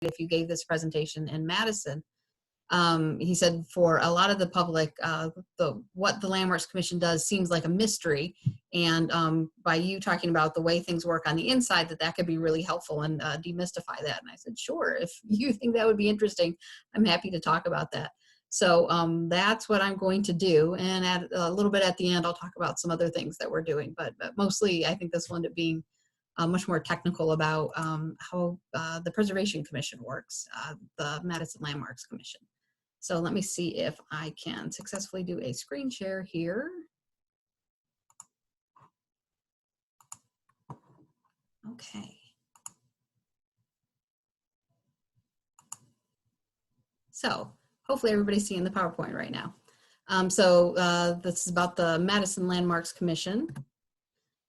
if you gave this presentation in Madison. He said for a lot of the public, what the Landmarks Commission does seems like a mystery, and by you talking about the way things work on the inside, that could be really helpful and demystify that. And I said, sure, if you think that would be interesting, I'm happy to talk about that. So that's what I'm going to do, and at a little bit at the end, I'll talk about some other things that we're doing, but mostly I think this will end up being much more technical about how the Preservation Commission works, the Madison Landmarks Commission. So let me see if I can successfully do a screen share here. Okay. So hopefully everybody's seeing the PowerPoint right now. This is about the Madison Landmarks Commission.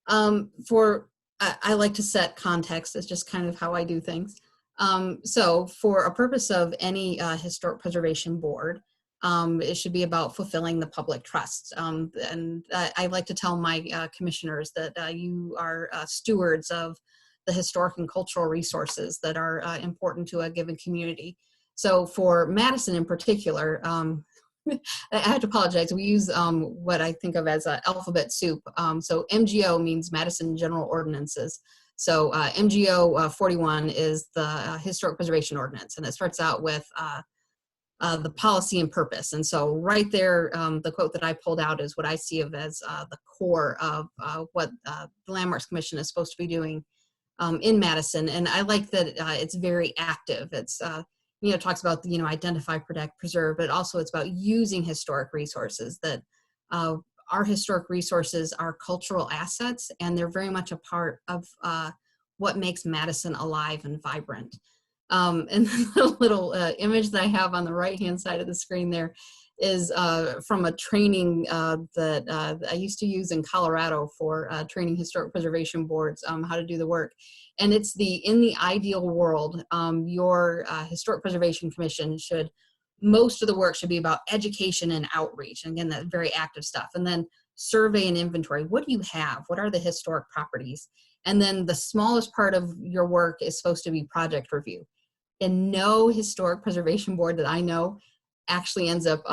I like to set context. It's just kind of how I do things. So for a purpose of any historic preservation board, it should be about fulfilling the public trust. And I like to tell my commissioners that you are stewards of the historic and cultural resources that are important to a given community. So for Madison in particular, I have to apologize. We use what I think of as alphabet soup. So MGO means Madison General Ordinances. So MGO 41 is the Historic Preservation Ordinance, and it starts out with the policy and purpose. And so right there, the quote that I pulled out is what I see of as the core of what the Landmarks Commission is supposed to be doing in Madison. And I like that it's very active. It's it talks about identify, protect, preserve, but also it's about using historic resources. That our historic resources are cultural assets, and they're very much a part of what makes Madison alive and vibrant. And the little image that I have on the right-hand side of the screen there is from a training that I used to use in Colorado for training historic preservation boards how to do the work. And it's in the ideal world, your Historic Preservation Commission most of the work should be about education and outreach. And again, that's very active stuff. And then survey and inventory. What do you have? What are the historic properties? And then the smallest part of your work is supposed to be project review. And no historic preservation board that I know actually ends up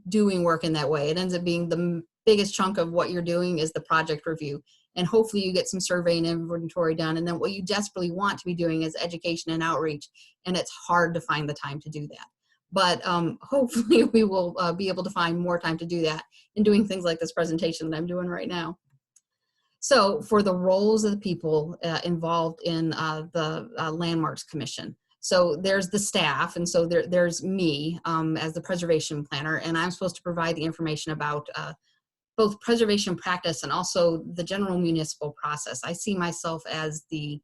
doing work in that way. It ends up being the biggest chunk of what you're doing is the project review. And hopefully you get some survey and inventory done. And then what you desperately want to be doing is education and outreach. And it's hard to find the time to do that. But hopefully we will be able to find more time to do that in doing things like this presentation that I'm doing right now. So for the roles of the people involved in the Landmarks Commission, so there's the staff, and so there's me as the preservation planner, and I'm supposed to provide the information about both preservation practice and also the general municipal process. I see myself as the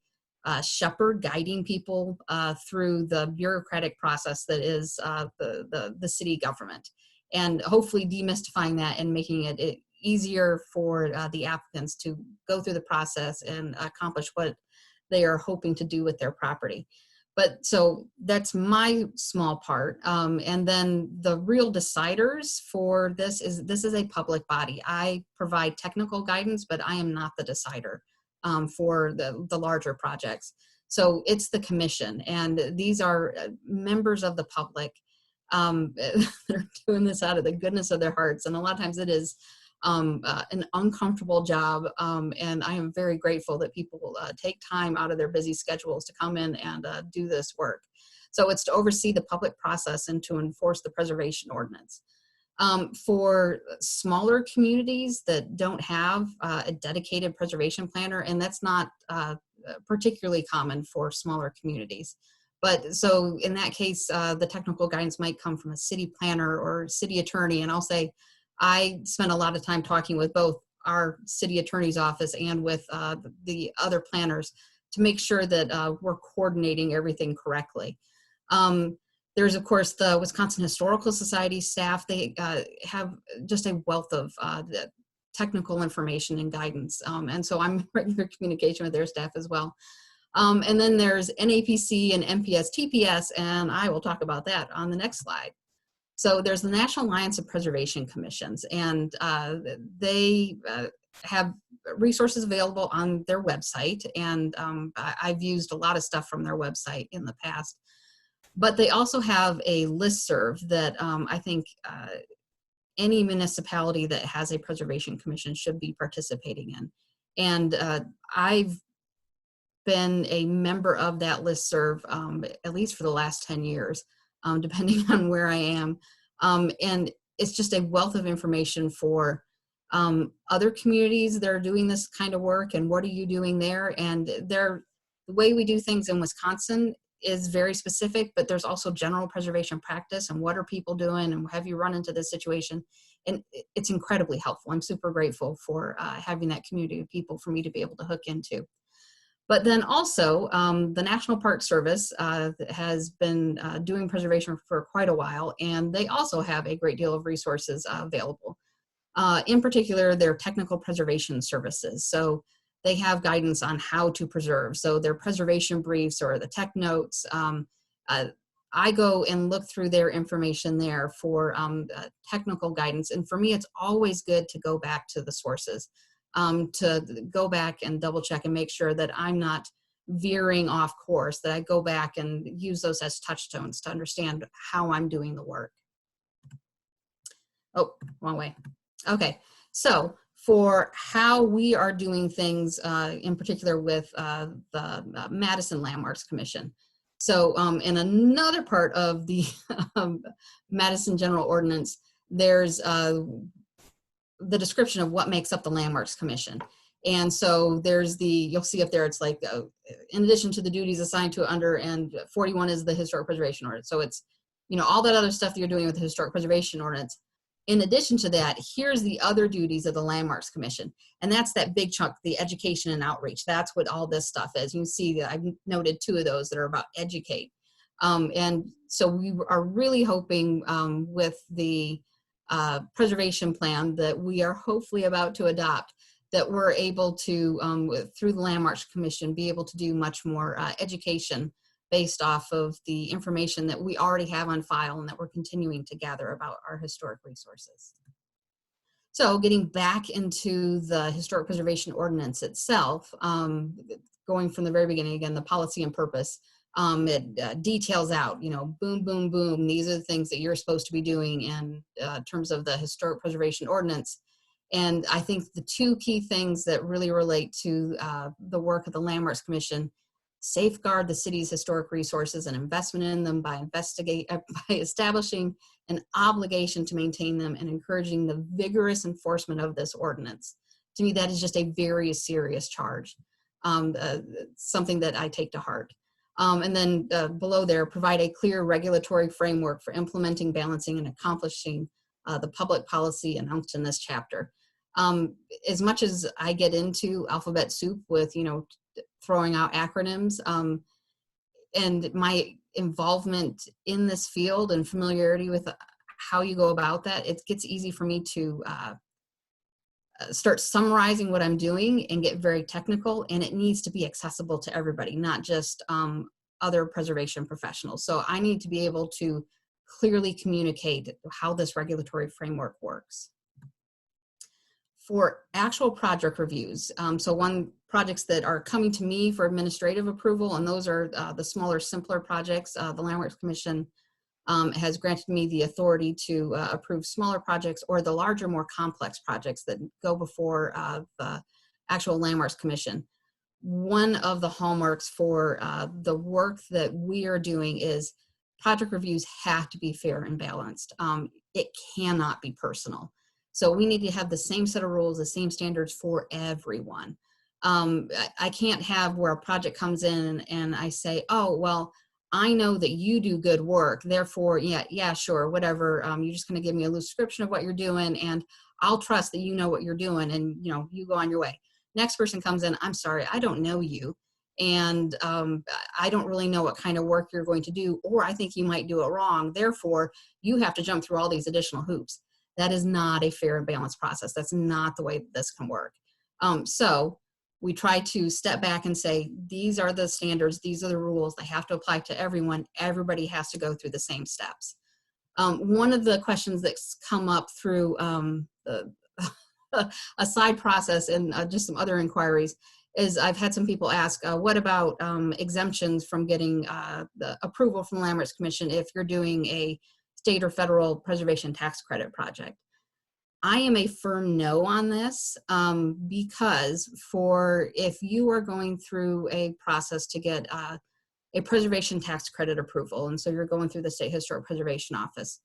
shepherd guiding people through the bureaucratic process that is the city government, and hopefully demystifying that and making it easier for the applicants to go through the process and accomplish what they are hoping to do with their property. But so that's my small part. And then the real deciders for this is a public body. I provide technical guidance, but I am not the decider for the larger projects. So it's the commission, and these are members of the public that are doing this out of the goodness of their hearts. And a lot of times it is an uncomfortable job, and I am very grateful that people take time out of their busy schedules to come in and do this work. So it's to oversee the public process and to enforce the preservation ordinance. For smaller communities that don't have a dedicated preservation planner, and that's not particularly common for smaller communities. But so in that case, the technical guidance might come from a city planner or city attorney, and I'll say, I spent a lot of time talking with both our city attorney's office and with the other planners to make sure that we're coordinating everything correctly. There's, of course, the Wisconsin Historical Society staff. They have just a wealth of technical information and guidance. And so I'm in regular communication with their staff as well. And then there's NAPC and MPS TPS, and I will talk about that on the next slide. So there's the National Alliance of Preservation Commissions, and they have resources available on their website, and I've used a lot of stuff from their website in the past. But they also have a listserv that I think any municipality that has a preservation commission should be participating in. And I've been a member of that listserv at least for the last 10 years, depending on where I am. And it's just a wealth of information for other communities that are doing this kind of work, and what are you doing there? And the way we do things in Wisconsin is very specific, but there's also general preservation practice, and what are people doing, and have you run into this situation? And it's incredibly helpful. I'm super grateful for having that community of people for me to be able to hook into. But then also, the National Park Service has been doing preservation for quite a while, and they also have a great deal of resources available. In particular, their technical preservation services. So they have guidance on how to preserve. So their preservation briefs or the tech notes, I go and look through their information there for technical guidance. And for me, it's always good to go back to the sources, to go back and double check and make sure that I'm not veering off course, that I go back and use those as touchstones to understand how I'm doing the work. Oh, wrong way. Okay, so for how we are doing things, in particular with the Madison Landmarks Commission. So in another part of the Madison General Ordinance, there's the description of what makes up the Landmarks Commission. And so there's you'll see up there, it's like, in addition to the duties assigned to it under, and 41 is the Historic Preservation Ordinance. So it's, all that other stuff that you're doing with the Historic Preservation Ordinance. In addition to that, here's the other duties of the Landmarks Commission. And that's that big chunk, the education and outreach. That's what all this stuff is. You can see that I've noted 2 of those that are about educate. And so we are really hoping with the preservation plan that we are hopefully about to adopt, that we're able to, through the Landmarks Commission, be able to do much more education based off of the information that we already have on file and that we're continuing to gather about our historic resources. So getting back into the Historic Preservation Ordinance itself, going from the very beginning, again, the policy and purpose, it details out, boom, boom, boom, these are the things that you're supposed to be doing in terms of the Historic Preservation Ordinance. And I think the 2 key things that really relate to the work of the Landmarks Commission: safeguard the city's historic resources and investment in them by establishing an obligation to maintain them and encouraging the vigorous enforcement of this ordinance. To me, that is just a very serious charge, something that I take to heart. And then below there, provide a clear regulatory framework for implementing, balancing, and accomplishing the public policy announced in this chapter. As much as I get into alphabet soup with, throwing out acronyms, and my involvement in this field and familiarity with how you go about that, it gets easy for me to start summarizing what I'm doing and get very technical, and it needs to be accessible to everybody, not just other preservation professionals. So I need to be able to clearly communicate how this regulatory framework works. For actual project reviews, so projects that are coming to me for administrative approval, and those are the smaller, simpler projects. The Landmarks Commission has granted me the authority to approve smaller projects, or the larger, more complex projects that go before the actual Landmarks Commission. One of the hallmarks for the work that we are doing is project reviews have to be fair and balanced. It cannot be personal. So we need to have the same set of rules, the same standards for everyone. I can't have where a project comes in and I say, oh, well, I know that you do good work, therefore, yeah, sure, whatever. You're just going to give me a loose description of what you're doing, and I'll trust that you know what you're doing, and you go on your way. Next person comes in, I'm sorry, I don't know you, and I don't really know what kind of work you're going to do, or I think you might do it wrong, therefore, you have to jump through all these additional hoops. That is not a fair and balanced process. That's not the way that this can work. So we try to step back and say, these are the standards, these are the rules, they have to apply to everyone. Everybody has to go through the same steps. One of the questions that's come up through the a side process and just some other inquiries is I've had some people ask, what about exemptions from getting the approval from the Land Rights Commission if you're doing a state or federal preservation tax credit project? I am a firm no on this because if you are going through a process to get a preservation tax credit approval, and so you're going through the State Historic Preservation Office,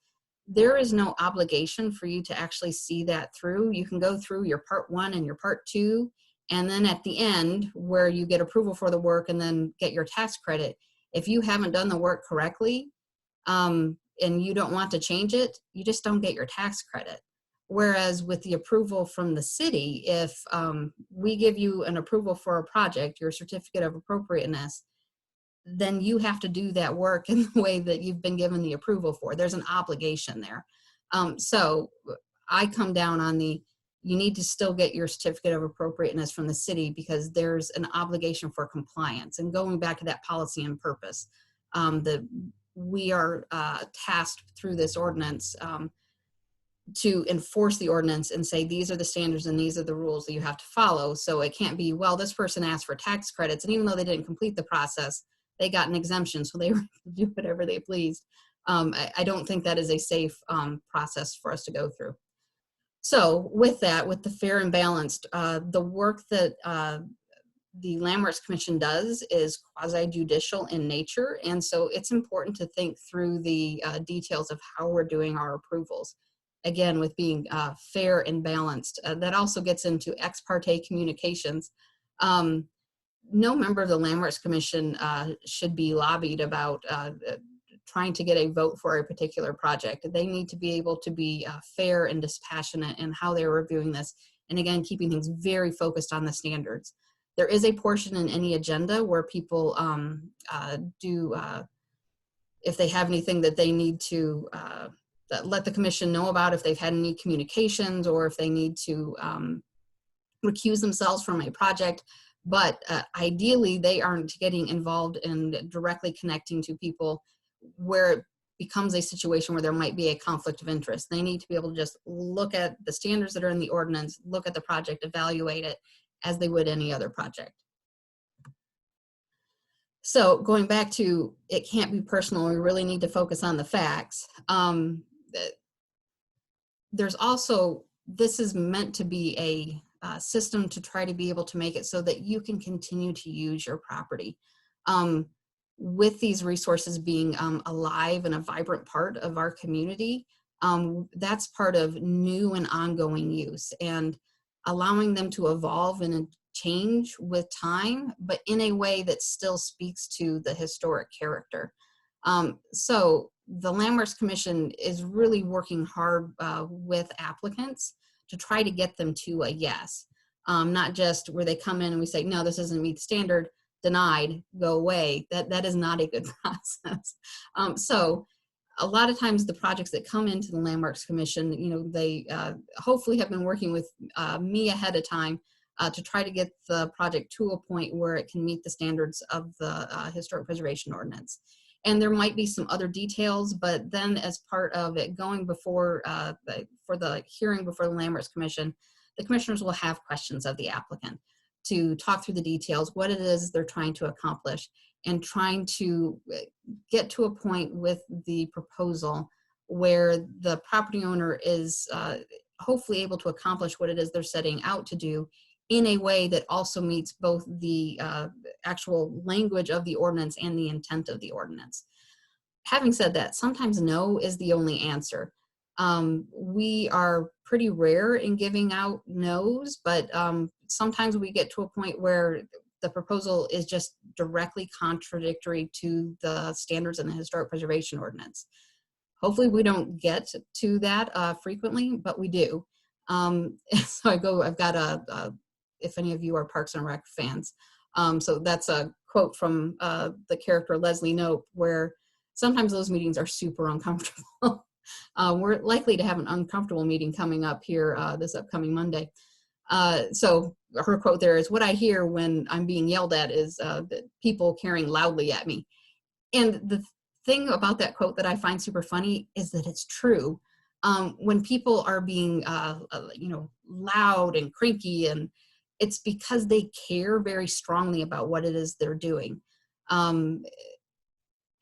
there is no obligation for you to actually see that through. You can go through your part 1 and your part 2, and then at the end where you get approval for the work and then get your tax credit, if you haven't done the work correctly and you don't want to change it, you just don't get your tax credit. Whereas with the approval from the city, if we give you an approval for a project, your certificate of appropriateness, then you have to do that work in the way that you've been given the approval for. There's an obligation there. So I come down on you need to still get your certificate of appropriateness from the city because there's an obligation for compliance. And going back to that policy and purpose, that we are tasked through this ordinance to enforce the ordinance and say, these are the standards and these are the rules that you have to follow. So it can't be, well, this person asked for tax credits, and even though they didn't complete the process, they got an exemption, so they were able to do whatever they pleased. I don't think that is a safe process for us to go through. So with that, with the fair and balanced, the work that the Land Rights Commission does is quasi-judicial in nature, and so it's important to think through the details of how we're doing our approvals. Again, with being fair and balanced. That also gets into ex parte communications. No member of the Land Rights Commission should be lobbied about trying to get a vote for a particular project. They need to be able to be fair and dispassionate in how they're reviewing this. And again, keeping things very focused on the standards. There is a portion in any agenda where people if they have anything that they need to let the commission know about, if they've had any communications or if they need to recuse themselves from a project. But ideally, they aren't getting involved in directly connecting to people where it becomes a situation where there might be a conflict of interest. They need to be able to just look at the standards that are in the ordinance, look at the project, evaluate it as they would any other project. So going back to, it can't be personal, we really need to focus on the facts. There's also, this is meant to be a system to try to be able to make it so that you can continue to use your property. With these resources being alive and a vibrant part of our community, that's part of new and ongoing use, and allowing them to evolve and change with time, but in a way that still speaks to the historic character. So the Land Rights Commission is really working hard with applicants to try to get them to a yes, not just where they come in and we say, no, this doesn't meet the standard, denied, go away. That is not a good process. So a lot of times the projects that come into the Land Rights Commission, you know, they hopefully have been working with me ahead of time to try to get the project to a point where it can meet the standards of the Historic Preservation Ordinance. And there might be some other details, but then as part of it going before, for the hearing before the Land Rights Commission, the commissioners will have questions of the applicant to talk through the details, what it is they're trying to accomplish, and trying to get to a point with the proposal where the property owner is hopefully able to accomplish what it is they're setting out to do in a way that also meets both the actual language of the ordinance and the intent of the ordinance. Having said that, sometimes no is the only answer. We are pretty rare in giving out no's, but sometimes we get to a point where the proposal is just directly contradictory to the standards in the Historic Preservation Ordinance. Hopefully we don't get to that frequently, but we do. So I've got if any of you are Parks and Rec fans. So that's a quote from the character Leslie Knope, where sometimes those meetings are super uncomfortable. We're likely to have an uncomfortable meeting coming up here this upcoming Monday. So her quote there is, what I hear when I'm being yelled at is people carrying loudly at me. And the thing about that quote that I find super funny is that it's true. when people are being, loud and cranky, and it's because they care very strongly about what it is they're doing. Um,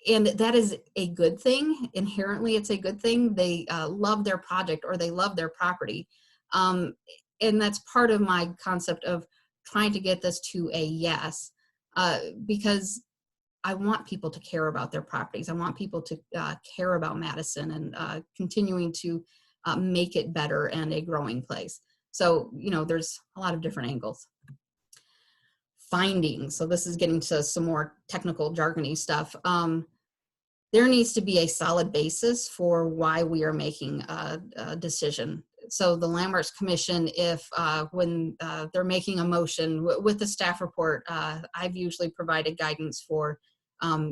and that is a good thing. Inherently, it's a good thing. They love their project or they love their property. Um, and that's part of my concept of trying to get this to a yes, because I want people to care about their properties. I want people to care about Madison and continuing to make it better and a growing place. So, there's a lot of different angles. Findings. So this is getting to some more technical jargony stuff. There needs to be a solid basis for why we are making a decision. So the Landmarks Commission, if when they're making a motion with the staff report, I've usually provided guidance for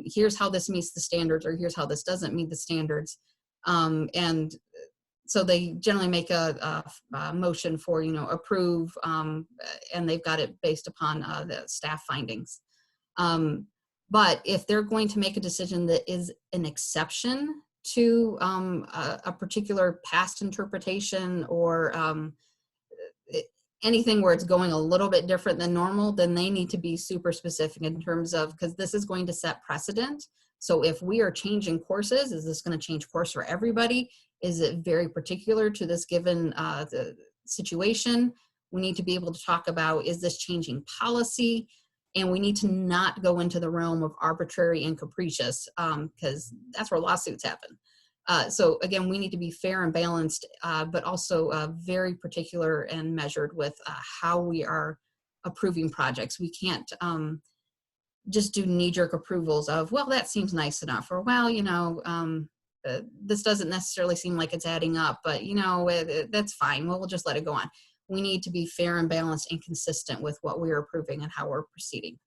here's how this meets the standards, or here's how this doesn't meet the standards. And so they generally make a motion for, approve, and they've got it based upon the staff findings. But if they're going to make a decision that is an exception to a particular past interpretation, or anything where it's going a little bit different than normal, then they need to be super specific in terms of, because this is going to set precedent. So if we are changing courses, is this going to change course for everybody? Is it very particular to this given the situation? We need to be able to talk about, is this changing policy? And we need to not go into the realm of arbitrary and capricious, because that's where lawsuits happen. So again, we need to be fair and balanced, but also very particular and measured with how we are approving projects. We can't just do knee-jerk approvals of, well, that seems nice enough, or, well, this doesn't necessarily seem like it's adding up, but that's fine. We'll just let it go on. We need to be fair and balanced and consistent with what we're approving and how we're proceeding.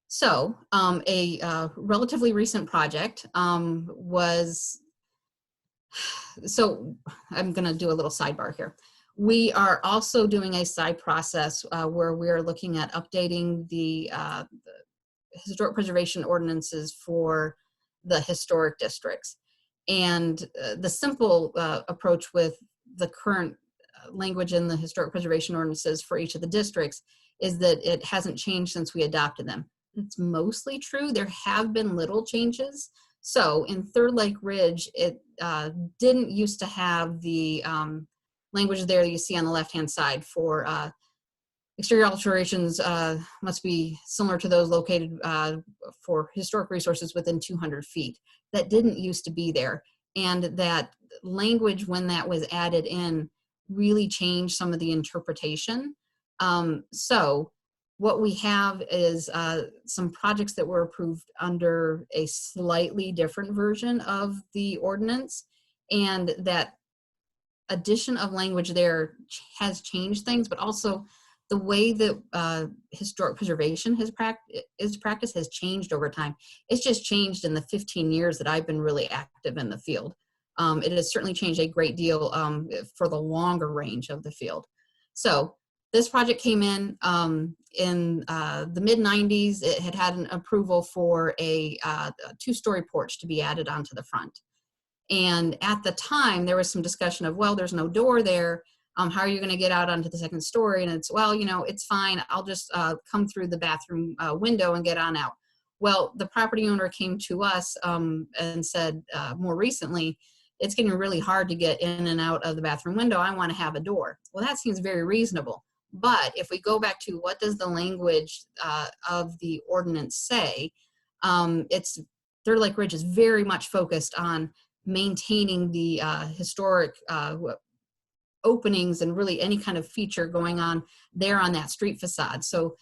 So a relatively recent project was, so I'm going to do a little sidebar here. We are also doing a side process where we are looking at updating the historic preservation ordinances for the historic districts. And the simple approach with the current language in the historic preservation ordinances for each of the districts is that it hasn't changed since we adopted them. It's mostly true. There have been little changes. So in Third Lake Ridge, it didn't used to have the language there that you see on the left-hand side for exterior alterations must be similar to those located for historic resources within 200 feet. That didn't used to be there. And that language, when that was added in, really changed some of the interpretation. So what we have is some projects that were approved under a slightly different version of the ordinance, and that addition of language there has changed things, but also the way that historic preservation is practiced has changed over time. It's just changed in the 15 years that I've been really active in the field. It has certainly changed a great deal for the longer range of the field. So this project came in the mid-90s. It had had an approval for a two-story porch to be added onto the front. And at the time, there was some discussion of, well, there's no door there. How are you going to get out onto the second story? And it's, well, it's fine. I'll just come through the bathroom window and get on out. Well, the property owner came to us and said more recently, it's getting really hard to get in and out of the bathroom window. I want to have a door. Well, that seems very reasonable. But if we go back to what does the language of the ordinance say, it's Third Lake Ridge is very much focused on maintaining the historic openings and really any kind of feature going on there on that street facade. So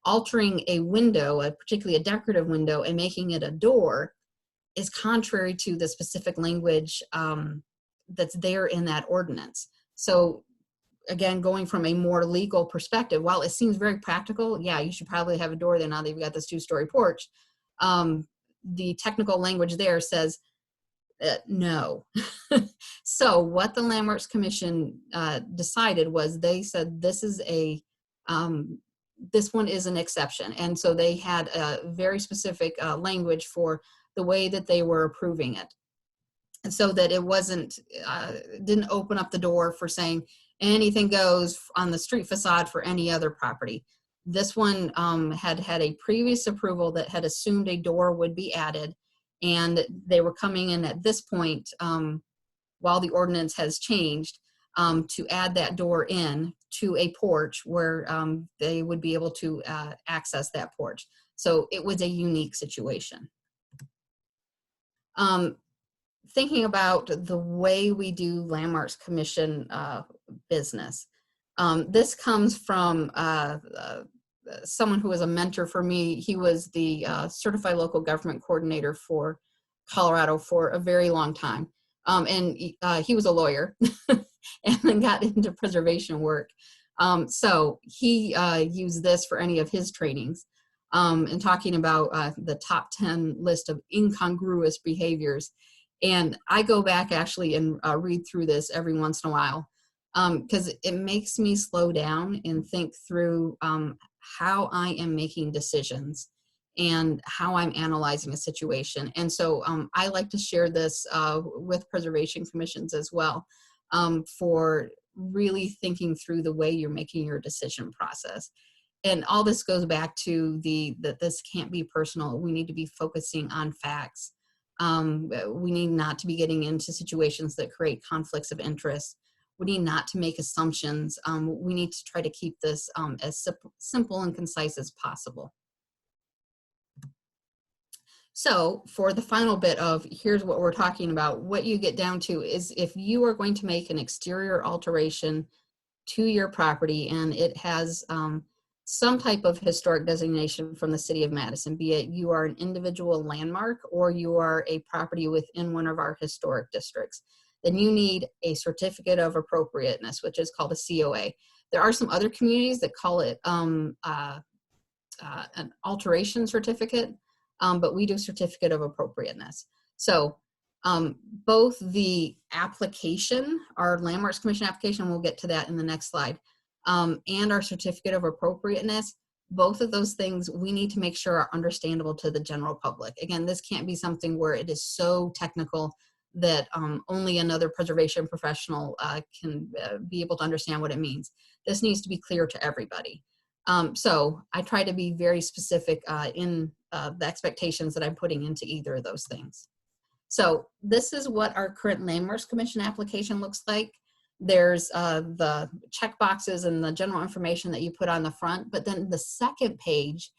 altering a window, particularly a decorative window, and making it a door is contrary to the specific language that's there in that ordinance. So again, going from a more legal perspective, while it seems very practical, yeah, you should probably have a door there now that you've got this two-story porch. The technical language there says no. So what the Landmarks Commission decided was, they said this is this one is an exception. And so they had a very specific language for the way that they were approving it. so that it wasn't, didn't open up the door for saying anything goes on the street facade for any other property. This one had a previous approval that had assumed a door would be added, and they were coming in at this point, while the ordinance has changed, to add that door in to a porch where they would be able to access that porch. So it was a unique situation. Thinking about the way we do Landmarks Commission business. This comes from someone who was a mentor for me. He was the Certified Local Government Coordinator for Colorado for a very long time. And he was a lawyer and then got into preservation work. So he used this for any of his trainings, and talking about the top 10 list of incongruous behaviors. And I go back actually and read through this every once in a while, because it makes me slow down and think through how I am making decisions and how I'm analyzing a situation. And so I like to share this with preservation commissions as well, for really thinking through the way you're making your decision process. And all this goes back to that this can't be personal. We need to be focusing on facts. We need not to be getting into situations that create conflicts of interest. We need not to make assumptions. We need to try to keep this as simple and concise as possible. So for the final bit of here's what we're talking about, what you get down to is if you are going to make an exterior alteration to your property and it has some type of historic designation from the city of Madison, be it you are an individual landmark or you are a property within one of our historic districts, then you need a certificate of appropriateness, which is called a COA. There are some other communities that call it an alteration certificate, but we do certificate of appropriateness. So both the application, our Landmarks Commission application, we'll get to that in the next slide, and our certificate of appropriateness, both of those things we need to make sure are understandable to the general public. Again, this can't be something where it is so technical that only another preservation professional can be able to understand what it means. This needs to be clear to everybody. So I try to be very specific in the expectations that I'm putting into either of those things. So this is what our current Landmarks Commission application looks like. There's the check boxes and the general information that you put on the front, but then the second page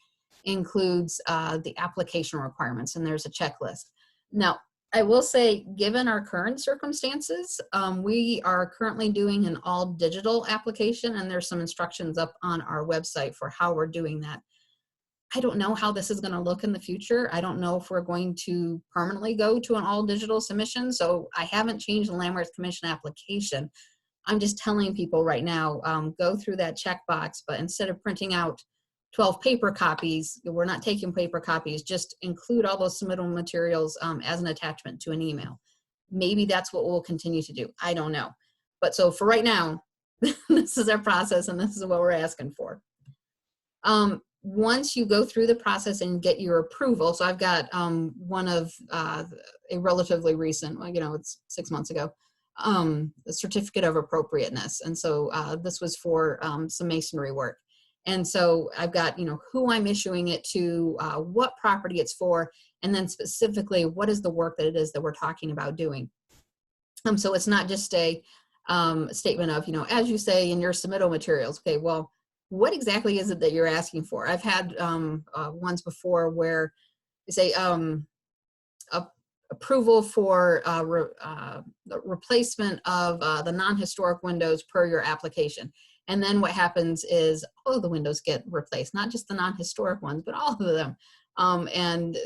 includes the application requirements, and there's a checklist. Now, I will say, given our current circumstances, we are currently doing an all digital application, and there's some instructions up on our website for how we're doing that. I don't know how this is going to look in the future. I don't know if we're going to permanently go to an all digital submission. So I haven't changed the Landmarks Commission application. I'm just telling people right now, go through that checkbox, but instead of printing out 12 paper copies, we're not taking paper copies, just include all those submittal materials as an attachment to an email. Maybe that's what we'll continue to do. I don't know. But so for right now, this is our process and this is what we're asking for. Once you go through the process and get your approval, so I've got one of a relatively recent, well, you know, it's 6 months ago, the certificate of appropriateness. And so this was for some masonry work. And so I've got, you know, who I'm issuing it to, what property it's for, and then specifically what is the work that it is that we're talking about doing. So it's not just a statement of, you know, as you say in your submittal materials, okay, well, what exactly is it that you're asking for? I've had ones before where they say approval for the replacement of the non-historic windows per your application. And then what happens is all of the windows get replaced, not just the non-historic ones, but all of them. And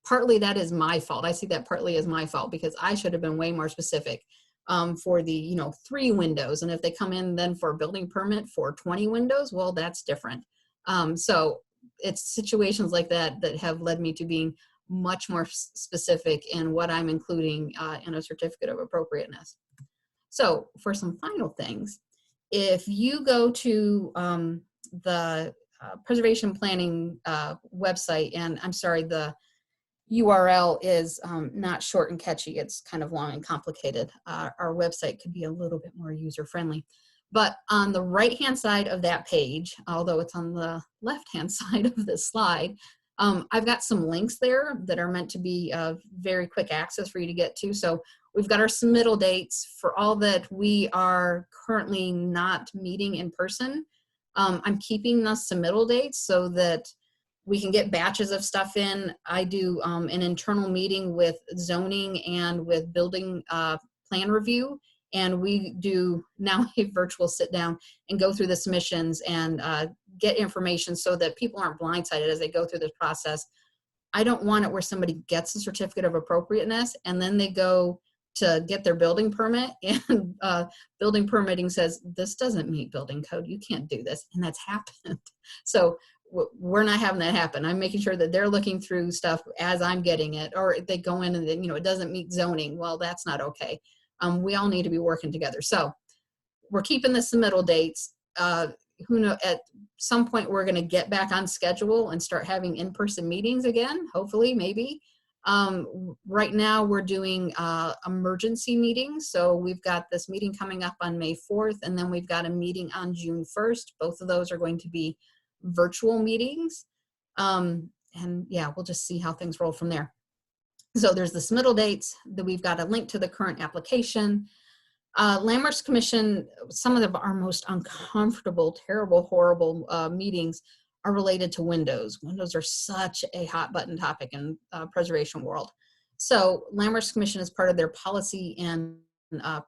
partly that is my fault. I see that partly as my fault because I should have been way more specific for the, you know, 3 windows. And if they come in then for a building permit for 20 windows, well, that's different. So it's situations like that that have led me to being much more specific in what I'm including in a certificate of appropriateness. So for some final things, if you go to the preservation planning website, and I'm sorry, the URL is not short and catchy. It's kind of long and complicated. Our website could be a little bit more user-friendly. But on the right-hand side of that page, although it's on the left-hand side of this slide, I've got some links there that are meant to be very quick access for you to get to. So we've got our submittal dates for all that we are currently not meeting in person. I'm keeping the submittal dates so that we can get batches of stuff in. I do an internal meeting with zoning and with building plan review. And we do now a virtual sit down and go through the submissions and get information so that people aren't blindsided as they go through this process. I don't want it where somebody gets a certificate of appropriateness and then they go to get their building permit and building permitting says, this doesn't meet building code. You can't do this. And that's happened. So we're not having that happen. I'm making sure that they're looking through stuff as I'm getting it, or they go in and then, it doesn't meet zoning. Well, that's not okay. We all need to be working together. So we're keeping the submittal dates. Who knows, at some point we're going to get back on schedule and start having in-person meetings again, hopefully, maybe. Right now we're doing emergency meetings. So we've got this meeting coming up on May 4th, and then we've got a meeting on June 1st. Both of those are going to be virtual meetings. And yeah, we'll just see how things roll from there. So there's the submittal dates, that we've got a link to the current application. Landmarks Commission, some of our most uncomfortable, terrible, horrible meetings are related to windows. Windows are such a hot button topic in preservation world. So Landmarks Commission, as part of their policy and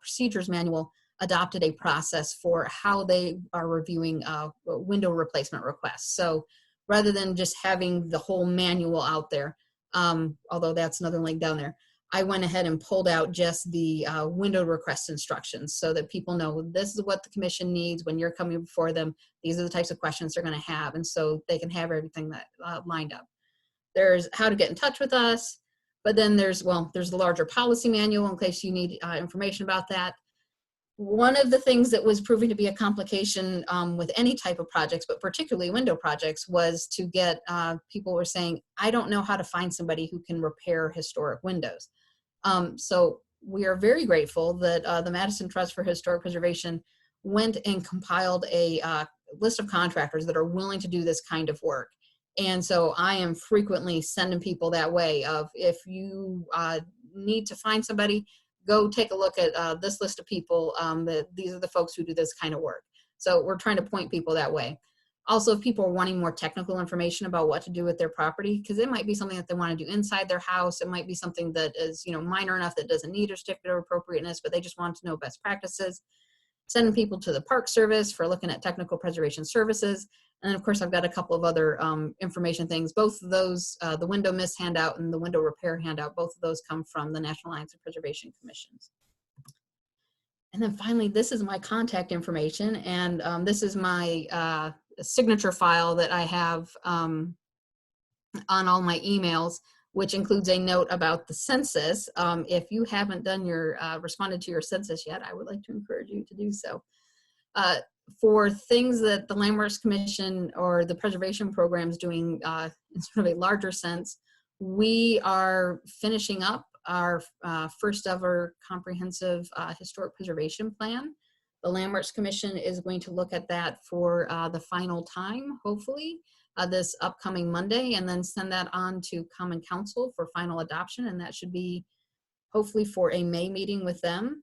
procedures manual, adopted a process for how they are reviewing window replacement requests. So rather than just having the whole manual out there, although that's another link down there, I went ahead and pulled out just the window request instructions so that people know this is what the commission needs when you're coming before them. These are the types of questions they're going to have, and so they can have everything that lined up. There's how to get in touch with us, but then there's the larger policy manual in case you need information about that. One of the things that was proving to be a complication with any type of projects, but particularly window projects, was to get people were saying, I don't know how to find somebody who can repair historic windows. So we are very grateful that the Madison Trust for Historic Preservation went and compiled a list of contractors that are willing to do this kind of work. And so I am frequently sending people that way of, if you need to find somebody, go take a look at this list of people. These are the folks who do this kind of work. So we're trying to point people that way. Also, if people are wanting more technical information about what to do with their property, because it might be something that they want to do inside their house. It might be something that is, minor enough that doesn't need a certificate of appropriateness, but they just want to know best practices. Sending people to the Park Service for looking at technical preservation services. And of course, I've got a couple of other information things. Both of those, the window miss handout and the window repair handout, both of those come from the National Alliance of Preservation Commissions. And then finally, this is my contact information. And this is my signature file that I have on all my emails, which includes a note about the census. If you haven't done responded to your census yet, I would like to encourage you to do so. For things that the Landmarks Commission or the preservation program is doing in sort of a larger sense, we are finishing up our first ever comprehensive historic preservation plan. The Landmarks Commission is going to look at that for the final time, hopefully, this upcoming Monday, and then send that on to Common Council for final adoption, and that should be hopefully for a May meeting with them.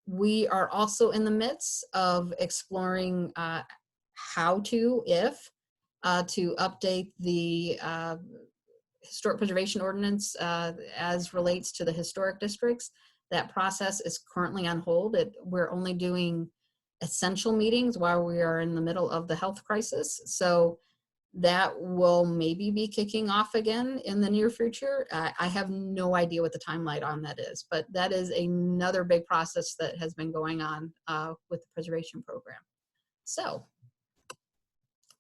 We are also in the midst of exploring how to update the historic preservation ordinance as relates to the historic districts. That process is currently on hold. We're only doing essential meetings while we are in the middle of the health crisis. So that will maybe be kicking off again in the near future. I have no idea what the timeline on that is, but that is another big process that has been going on with the preservation program. So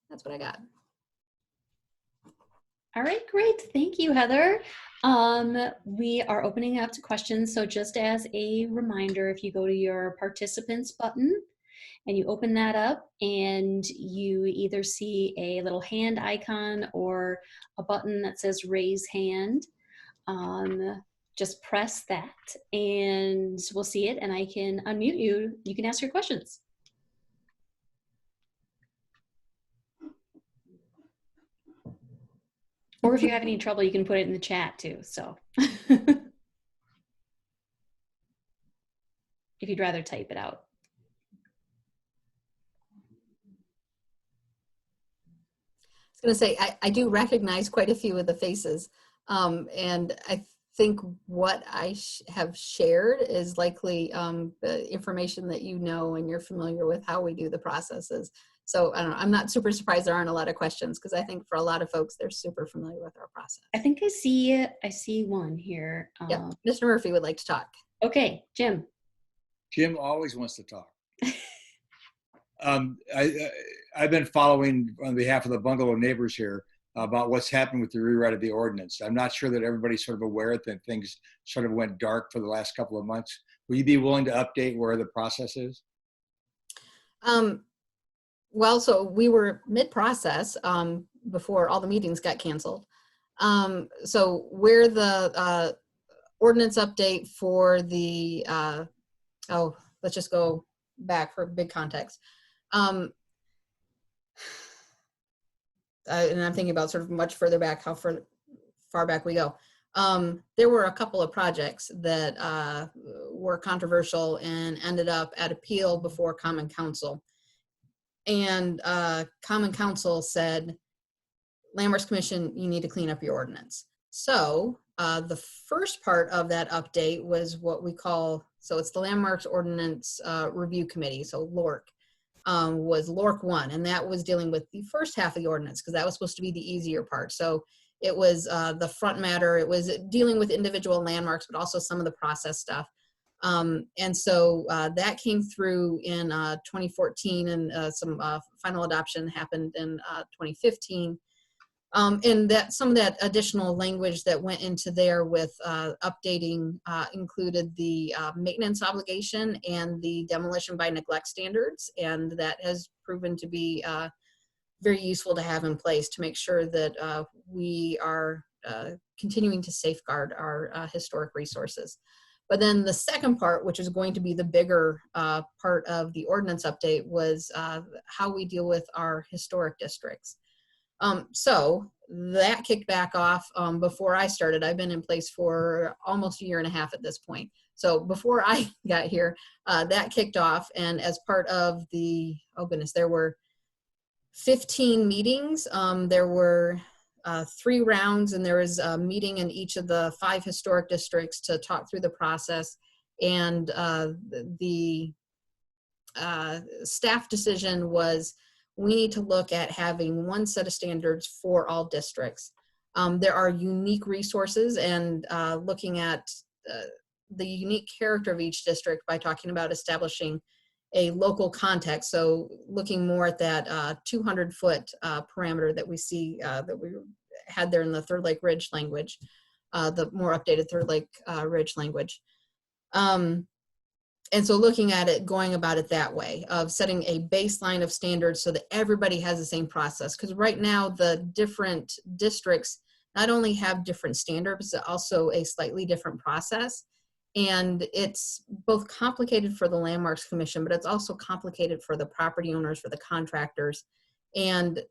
that's what I got. All right, great. Thank you, Heather. We are opening up to questions. So just as a reminder, if you go to your participants button and you open that up and you either see a little hand icon or a button that says raise hand. Just press that and we'll see it and I can unmute you. You can ask your questions. Or if you have any trouble, you can put it in the chat too. So if you'd rather type it out. I was going to say, I do recognize quite a few of the faces. And I think what I have shared is likely the information that you know and you're familiar with how we do the processes. So I don't know, I'm not super surprised there aren't a lot of questions because I think for a lot of folks, they're super familiar with our process. I think I see one here. Yep, Mr. Murphy would like to talk. Okay, Jim. Jim always wants to talk. I've been following on behalf of the bungalow neighbors here about what's happened with the rewrite of the ordinance. I'm not sure that everybody's sort of aware that things sort of went dark for the last couple of months. Will you be willing to update where the process is? Well, so we were mid-process before all the meetings got canceled. So where the ordinance update for the, let's just go back for big context. And I'm thinking about sort of much further back, how far back we go. There were a couple of projects that were controversial and ended up at appeal before Common Council. And Common Council said, Landmarks Commission, you need to clean up your ordinance. So the first part of that update was what we call, so it's the Landmarks Ordinance Review Committee, so LORC, was LORC 1, and that was dealing with the first half of the ordinance because that was supposed to be the easier part. So it was the front matter, it was dealing with individual landmarks, but also some of the process stuff. And so that came through in 2014 and some final adoption happened in 2015. And that some of that additional language that went into there with updating included the maintenance obligation and the demolition by neglect standards. And that has proven to be very useful to have in place to make sure that we are continuing to safeguard our historic resources. But then the second part, which is going to be the bigger part of the ordinance update, was how we deal with our historic districts. So that kicked back off before I started. I've been in place for almost a year and a half at this point. So before I got here, that kicked off. And as part of the, oh goodness, there were 15 meetings. There were 3 rounds, and there was a meeting in each of the 5 historic districts to talk through the process. And the staff decision was, we need to look at having one set of standards for all districts. There are unique resources, and looking at the unique character of each district by talking about establishing a local context. So looking more at that 200-foot parameter that we see that we had there in the Third Lake Ridge language, the more updated Third Lake Ridge language. And so looking at it, going about it that way, of setting a baseline of standards so that everybody has the same process. Because right now, the different districts not only have different standards, but also a slightly different process. And it's both complicated for the Landmarks Commission, but it's also complicated for the property owners, for the contractors. And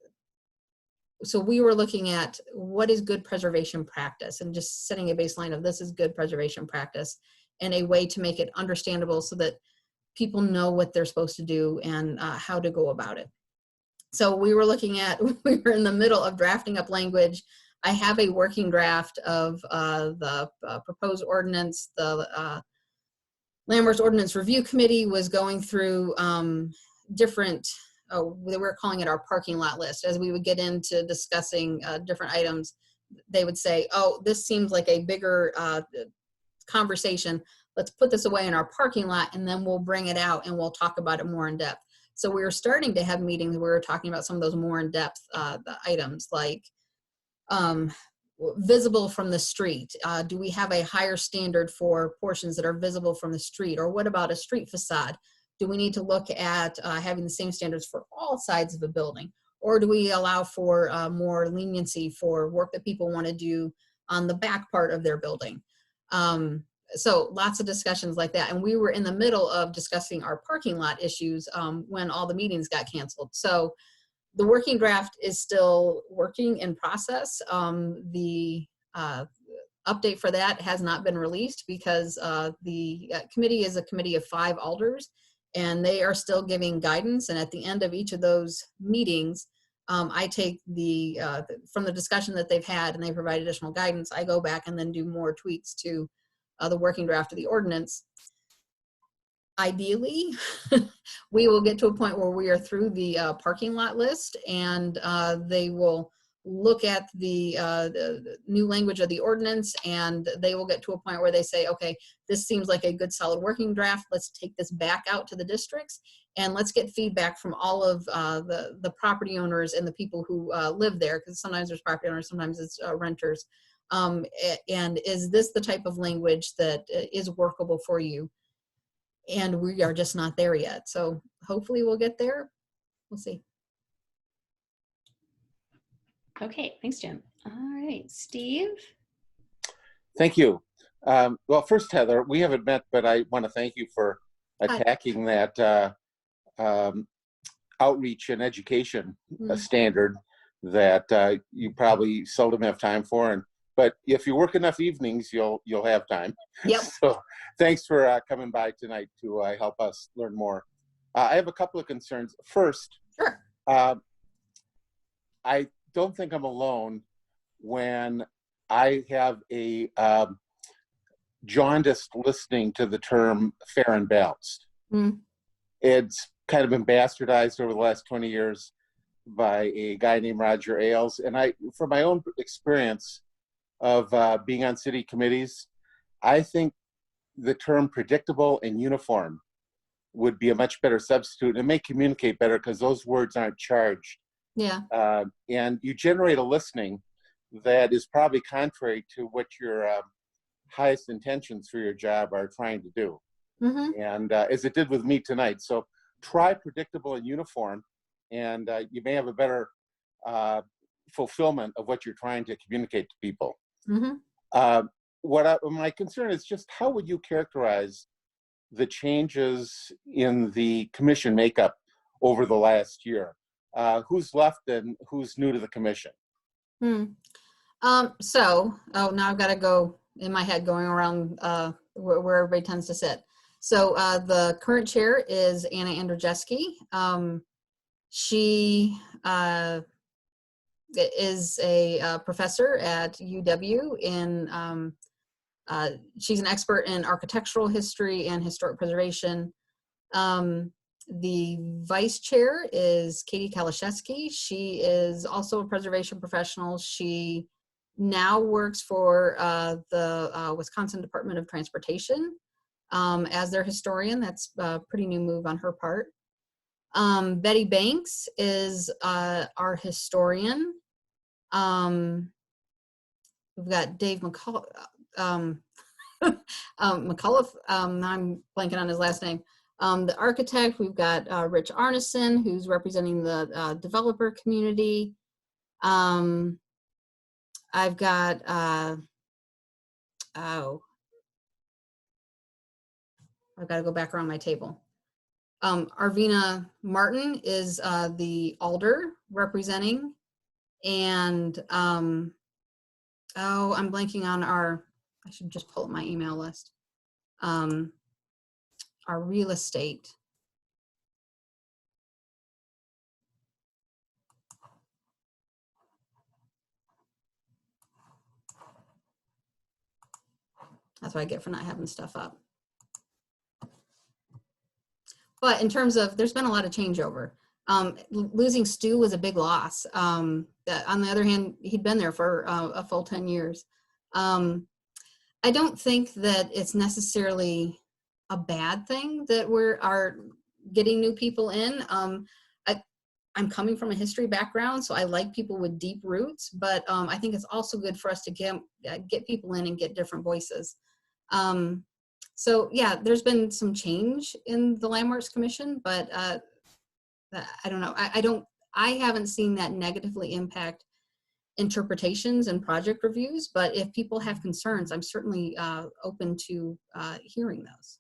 so we were looking at what is good preservation practice and just setting a baseline of this is good preservation practice, and a way to make it understandable so that people know what they're supposed to do and how to go about it. So we were looking at, we were in the middle of drafting up language. I have a working draft of the proposed ordinance. The Landmarks Ordinance Review Committee was going through different, we were calling it our parking lot list. As we would get into discussing different items, they would say, oh, this seems like a bigger conversation. Let's put this away in our parking lot and then we'll bring it out and we'll talk about it more in depth. So we were starting to have meetings where we were talking about some of those more in depth items, like visible from the street. Do we have a higher standard for portions that are visible from the street? Or what about a street facade? Do we need to look at having the same standards for all sides of a building? Or do we allow for more leniency for work that people want to do on the back part of their building? So lots of discussions like that. And we were in the middle of discussing our parking lot issues when all the meetings got canceled. So the working draft is still working in process. The update for that has not been released because the committee is a committee of 5 alders, and they are still giving guidance. And at the end of each of those meetings, I take from the discussion that they've had and they provide additional guidance, I go back and then do more tweaks to the working draft of the ordinance. Ideally, we will get to a point where we are through the parking lot list, and they will look at the new language of the ordinance, and they will get to a point where they say, okay, this seems like a good solid working draft. Let's take this back out to the districts, and let's get feedback from all of the property owners and the people who live there, because sometimes there's property owners, sometimes it's renters. And is this the type of language that is workable for you? And we are just not there yet. So hopefully we'll get there. We'll see. Okay, thanks, Jim. All right, Steve. Thank you. Well, first, Heather, we haven't met, but I want to thank you for attacking that outreach and education standard that you probably seldom have time for. But if you work enough evenings, you'll have time. Yep. So thanks for coming by tonight to help us learn more. I have a couple of concerns. First, sure. I don't think I'm alone when I have a jaundiced listening to the term fair and balanced. It's kind of been bastardized over the last 20 years by a guy named Roger Ailes. And from my own experience of being on city committees, I think the term predictable and uniform would be a much better substitute and may communicate better because those words aren't charged. Yeah. And you generate a listening that is probably contrary to what your highest intentions for your job are trying to do. And as it did with me tonight. So try predictable and uniform, and you may have a better fulfillment of what you're trying to communicate to people. My concern is just how would you characterize the changes in the commission makeup over the last year? Who's left and who's new to the commission? Now I've got to go in my head going around where everybody tends to sit. So the current chair is Anna Andrzejewski. She is a professor at UW she's an expert in architectural history and historic preservation. The vice chair is Katie Kalashevsky. She is also a preservation professional. She now works for the Wisconsin Department of Transportation as their historian. That's a pretty new move on her part. Betty Banks is our historian. We've got Dave McCullough. McCullough, I'm blanking on his last name. The architect, we've got Rich Arneson, who's representing the developer community. I've got, I've got to go back around my table. Arvina Martin is the alder representing, and I'm blanking on I should just pull up my email list. Our real estate. That's what I get for not having stuff up. But in terms of, there's been a lot of changeover. Losing Stu was a big loss. On the other hand, he'd been there for a full 10 years. I don't think that it's necessarily a bad thing that are getting new people in. I'm coming from a history background, so I like people with deep roots, but I think it's also good for us to get people in and get different voices. So yeah, there's been some change in the Landmarks Commission, but I don't know. I haven't seen that negatively impact interpretations and project reviews, but if people have concerns, I'm certainly open to hearing those.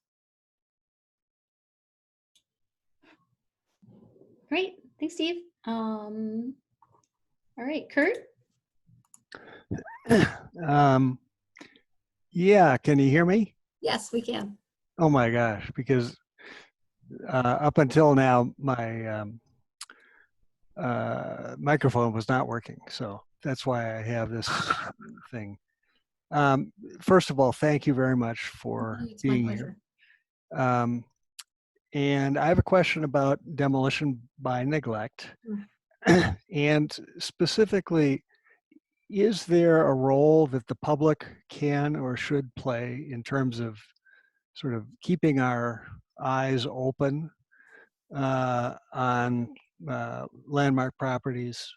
Great, thanks, Steve. All right, Kurt? Yeah, can you hear me? Yes, we can. Oh my gosh, because up until now, my microphone was not working. So that's why I have this thing. First of all, thank you very much for It's my being pleasure. here. And I have a question about demolition by neglect. And specifically, is there a role that the public can or should play in terms of sort of keeping our eyes open on landmark properties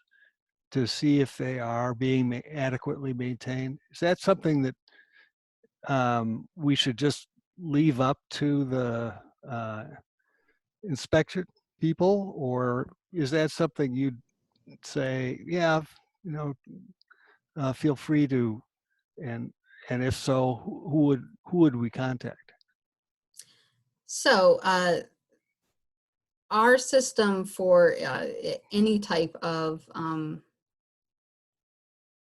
to see if they are being adequately maintained? Is that something that we should just leave up to the inspection people, or is that something you'd say, yeah, you know, feel free to, and if so, who would we contact? So our system for any type of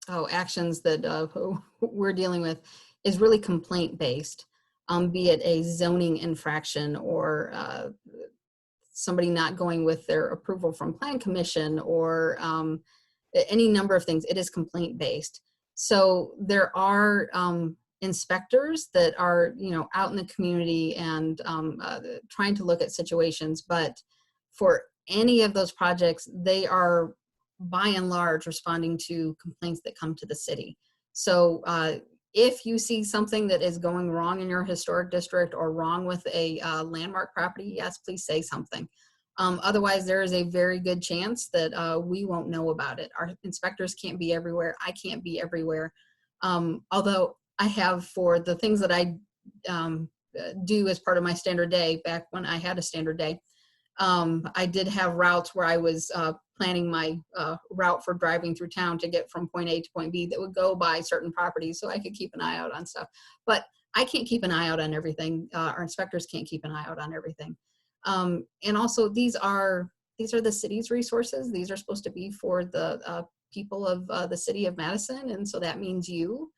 actions that we're dealing with is really complaint based, be it a zoning infraction or somebody not going with their approval from Plan Commission or any number of things. It is complaint based. So there are inspectors that are, you know, out in the community and trying to look at situations, but for any of those projects, they are by and large responding to complaints that come to the city. So if you see something that is going wrong in your historic district or wrong with a landmark property, yes, please say something. Otherwise, there is a very good chance that we won't know about it. Our inspectors can't be everywhere. I can't be everywhere. Although I have, for the things that I do as part of my standard day, back when I had a standard day, I did have routes where I was planning my route for driving through town to get from point A to point B that would go by certain properties, so I could keep an eye out on stuff. But I can't keep an eye out on everything. Our inspectors can't keep an eye out on everything. And also, these are the city's resources. These are supposed to be for the people of the city of Madison, and so that means you.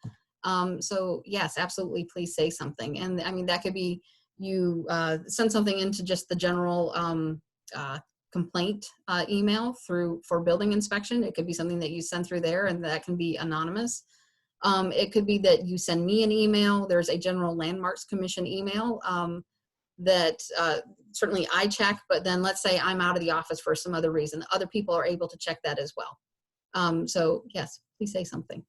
So yes, absolutely, please say something. And I mean, that could be you send something into just the general complaint email for building inspection. It could be something that you send through there, and that can be anonymous. It could be that you send me an email. There's a general Landmarks Commission email that certainly I check, but then let's say I'm out of the office for some other reason. Other people are able to check that as well. So yes, please say something.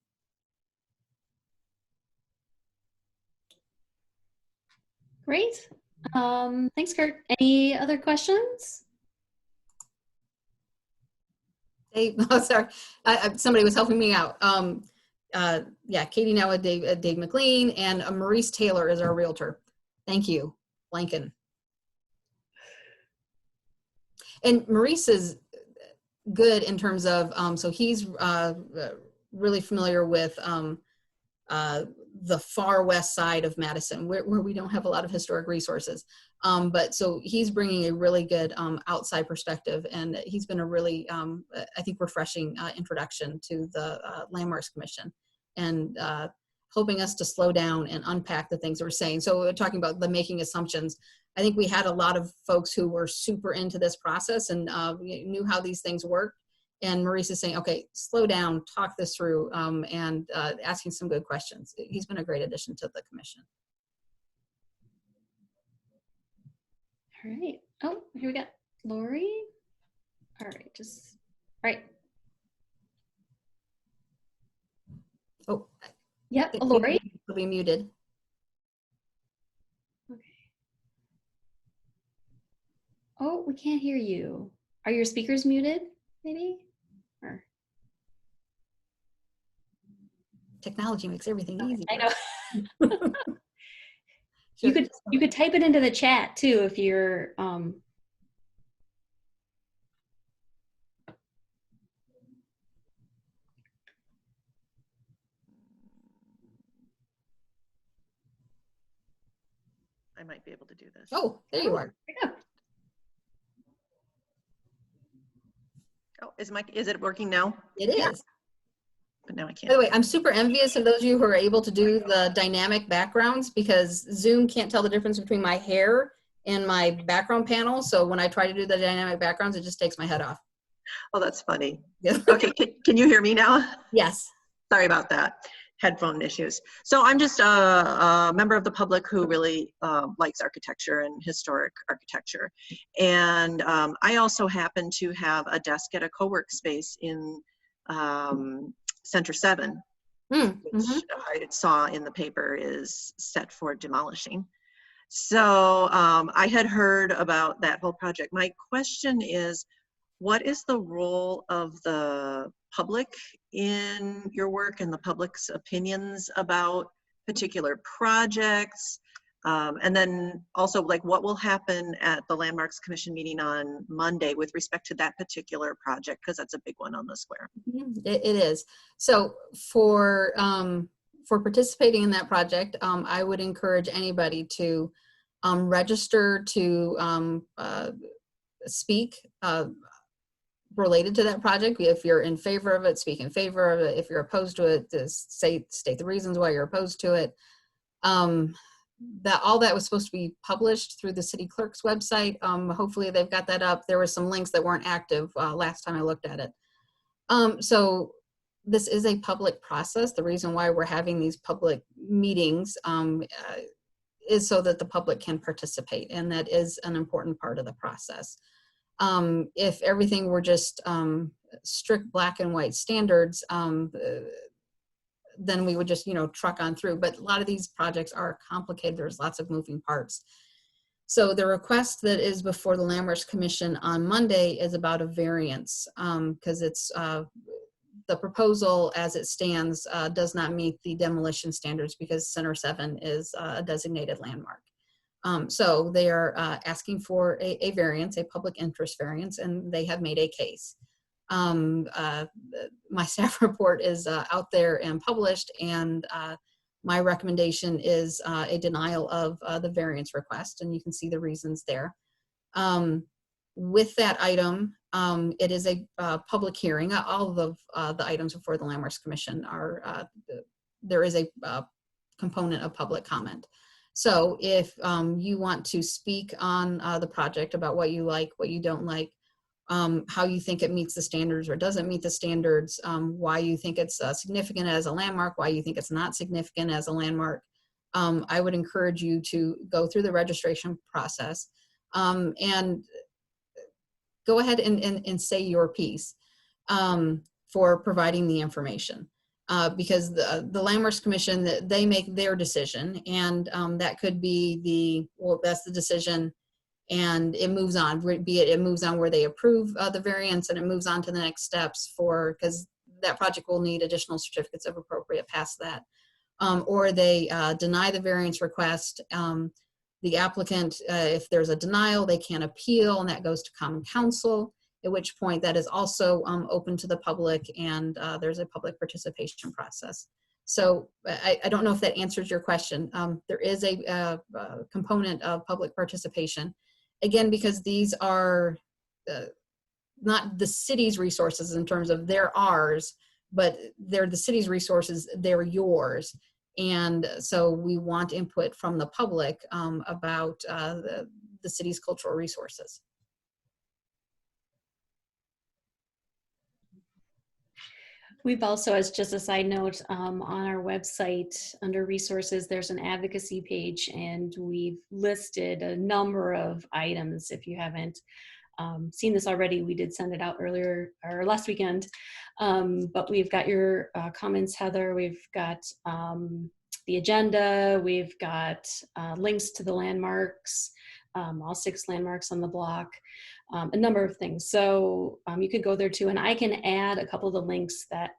Great. Thanks, Kurt. Any other questions? Dave, oh, sorry, somebody was helping me out. Yeah, Katie Noah, Dave McLean, and Maurice Taylor is our realtor. Thank you, Blanken. And Maurice is good in terms of, so he's really familiar with the far west side of Madison, where we don't have a lot of historic resources. But so he's bringing a really good outside perspective, and he's been a really, I think, refreshing introduction to the Landmarks Commission, and helping us to slow down and unpack the things we're saying. So we're talking about the making assumptions. I think we had a lot of folks who were super into this process and knew how these things work. And Maurice is saying, okay, slow down, talk this through, and asking some good questions. He's been a great addition to the commission. All right. Oh, here we got Lori. All right, just, all right. Oh, yep, Lori. Will be muted. Okay. Oh, we can't hear you. Are your speakers muted, maybe? Or... Technology makes everything easy. I know. You could type it into the chat too if you're. I might be able to do this. Oh, there you are. Yeah. Oh, is it working now? It is. Yeah. But now I can't. By the way, I'm super envious of those of you who are able to do the dynamic backgrounds, because Zoom can't tell the difference between my hair and my background panel. So when I try to do the dynamic backgrounds, it just takes my head off. Oh, that's funny. Yeah. Okay, can you hear me now? Yes. Sorry about that. Headphone issues. So I'm just a member of the public who really likes architecture and historic architecture. And I also happen to have a desk at a co-work space in Center 7, which I saw in the paper is set for demolishing. So I had heard about that whole project. My question is, what is the role of the public in your work and the public's opinions about particular projects? And then also, like, what will happen at the Landmarks Commission meeting on Monday with respect to that particular project? Because that's a big one on the square. It is. So for participating in that project, I would encourage anybody to register to speak related to that project. If you're in favor of it, speak in favor of it. If you're opposed to it, just state the reasons why you're opposed to it. That all that was supposed to be published through the city clerk's website. Hopefully they've got that up. There were some links that weren't active last time I looked at it. So this is a public process. The reason why we're having these public meetings is so that the public can participate, and that is an important part of the process. If everything were just strict black and white standards, then we would just, truck on through. But a lot of these projects are complicated. There's lots of moving parts. So the request that is before the Landmarks Commission on Monday is about a variance, because it's the proposal as it stands does not meet the demolition standards, because Center 7 is a designated landmark. So they are asking for a variance, a public interest variance, and they have made a case. My staff report is out there and published, and my recommendation is a denial of the variance request, and you can see the reasons there. With that item, it is a public hearing. All of the items before the Landmarks Commission are, there is a component of public comment. So if you want to speak on the project, about what you like, what you don't like, how you think it meets the standards or doesn't meet the standards, why you think it's significant as a landmark, why you think it's not significant as a landmark, I would encourage you to go through the registration process and go ahead and say your piece for providing the information. Because the Landmarks Commission, they make their decision, and that could be that's the decision, and it moves on, be it moves on where they approve the variance, and it moves on to the next steps because that project will need additional certificates of appropriate past that. Or they deny the variance request. The applicant, if there's a denial, they can appeal, and that goes to Common Council, at which point that is also open to the public, and there's a public participation process. So I don't know if that answers your question. There is a component of public participation. Again, because these are not the city's resources in terms of they're ours, but they're the city's resources, they're yours. And so we want input from the public about the city's cultural resources. We've also, as just a side note, on our website under resources, there's an advocacy page, and we've listed a number of items. If you haven't seen this already, we did send it out earlier or last weekend, but we've got your comments, Heather. We've got the agenda. We've got links to the landmarks, all 6 landmarks on the block. A number of things. So you could go there too, and I can add a couple of the links that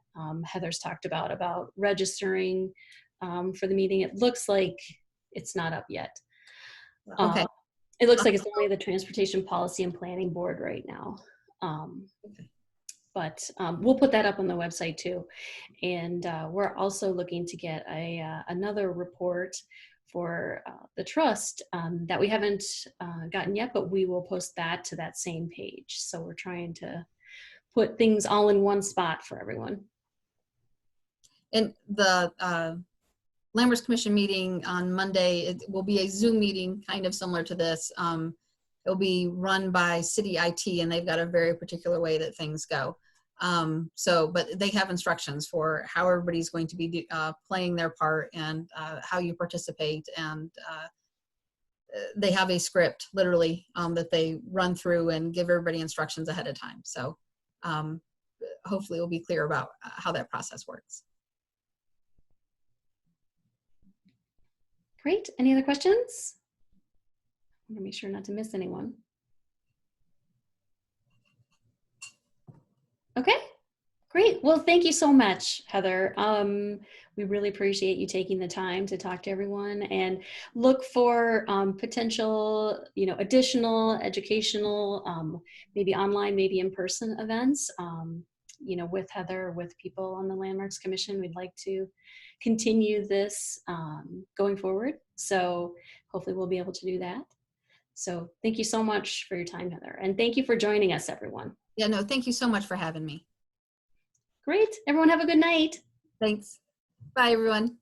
Heather's talked about registering for the meeting. It looks like it's not up yet. Okay. It looks like it's only the Transportation Policy and Planning Board right now. But we'll put that up on the website too. And we're also looking to get another report for the trust that we haven't gotten yet, but we will post that to that same page. So we're trying to put things all in one spot for everyone. And the Landmarks Commission meeting on Monday, it will be a Zoom meeting, kind of similar to this. It'll be run by City IT, and they've got a very particular way that things go. But they have instructions for how everybody's going to be playing their part and how you participate. And they have a script, literally, that they run through and give everybody instructions ahead of time. So hopefully we'll be clear about how that process works. Great. Any other questions? I'm gonna make sure not to miss anyone. Okay, great. Well, thank you so much, Heather. We really appreciate you taking the time to talk to everyone, and look for potential, additional educational, maybe online, maybe in-person events, with Heather, with people on the Landmarks Commission. We'd like to continue this going forward. So hopefully we'll be able to do that. So thank you so much for your time, Heather. And thank you for joining us, everyone. Yeah, no, thank you so much for having me. Great. Everyone have a good night. Thanks. Bye, everyone.